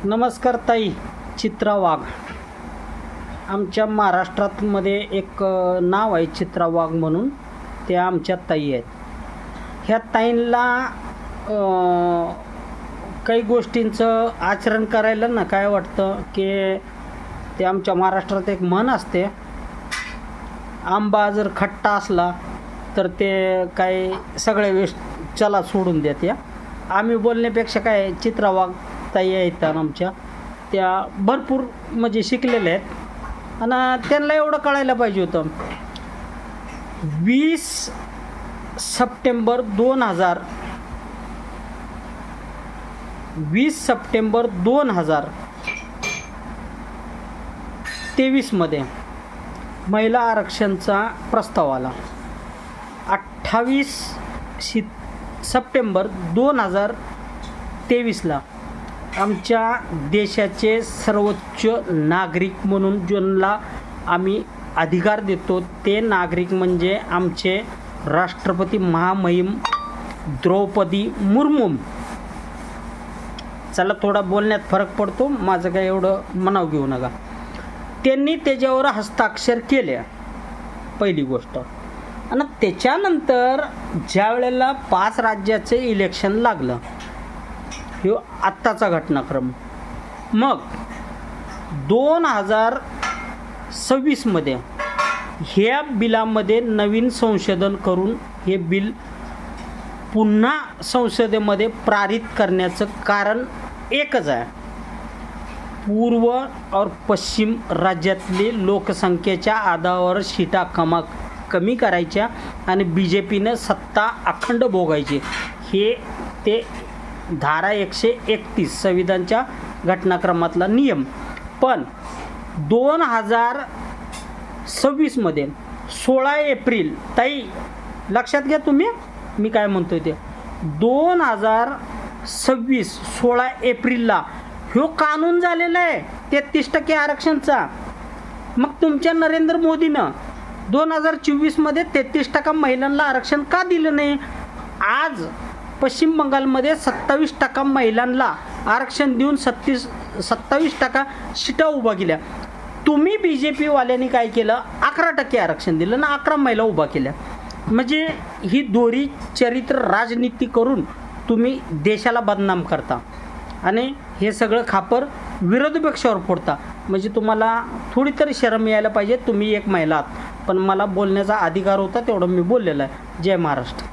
नमस्कार ताई. चित्रा वाघ. आमच्या महाराष्ट्रामध्ये एक नाव आहे चित्रा वाघ म्हणून. त्या आमच्या ताई आहेत. ह्या ताईंना काही गोष्टींचं आचरण करायला ना काय वाटतं की ते आमच्या महाराष्ट्रात एक म्हण असते, आंबा जर खट्टा असला तर ते काय सगळे वेळेस चला सोडून देते. आम्ही बोलण्यापेक्षा काय चित्रा वाघ ताई आहेत आमच्या, त्या भरपूर म्हणजे शिकलेल्या आहेत आणि त्यांना एवढं कळायला पाहिजे होतं. 20 सप्टेंबर 2023 मध्ये महिला आरक्षणाचा प्रस्ताव आला. 28 सप्टेंबर 2023ला आमच्या देशाचे सर्वोच्च नागरिक म्हणून ज्यांना आम्ही अधिकार देतो ते नागरिक म्हणजे आमचे राष्ट्रपती महामहिम द्रौपदी मुर्मू. चला थोडा बोलण्यात फरक पडतो, माझं काय एवढं मनाव घेऊ नका. त्यांनी त्याच्यावर हस्ताक्षर केले पहिली गोष्ट. आणि त्याच्यानंतर ज्या वेळेला 5 राज्याचे इलेक्शन लागलं, हे आत्ताचा घटनाक्रम. मग 2026 मध्ये ह्या बिलामध्ये नवीन संशोधन करून हे बिल पुन्हा संसदेमध्ये पारित करण्याचं कारण एकच आहे. पूर्व और पश्चिम राज्यातली लोकसंख्येच्या आधारावर सीटा कमी करायच्या आणि BJPनं सत्ता अखंड भोगायची, हे ते धारा 131 संविधानच्या घटनाक्रमातला नियम. पण 2026 मध्ये 16 एप्रिल, ताई लक्षात घ्या तुम्ही मी काय म्हणतोय ते, 2026 16 एप्रिलला ह्यो कानून झालेला आहे 33% आरक्षणचा. मग तुमच्या नरेंद्र मोदीनं 2024 मध्ये 33% महिलांना आरक्षण का दिलं नाही? आज पश्चिम बंगालमध्ये 27% महिलांना आरक्षण देऊन 27% सीटा उभा केल्या. तुम्ही BJP वाल्यांनी काय केलं, 11% आरक्षण दिलं ना 11 महिला उभा केल्या. म्हणजे ही दोरी चरित्र राजनीती करून तुम्ही देशाला बदनाम करता आणि हे सगळं खापर विरोधी पक्षावर फोडता. म्हणजे तुम्हाला थोडी तरी शरम यायला पाहिजे. तुम्ही एक महिला आहात, पण मला बोलण्याचा अधिकार होता तेवढं मी बोललेलं आहे. जय महाराष्ट्र.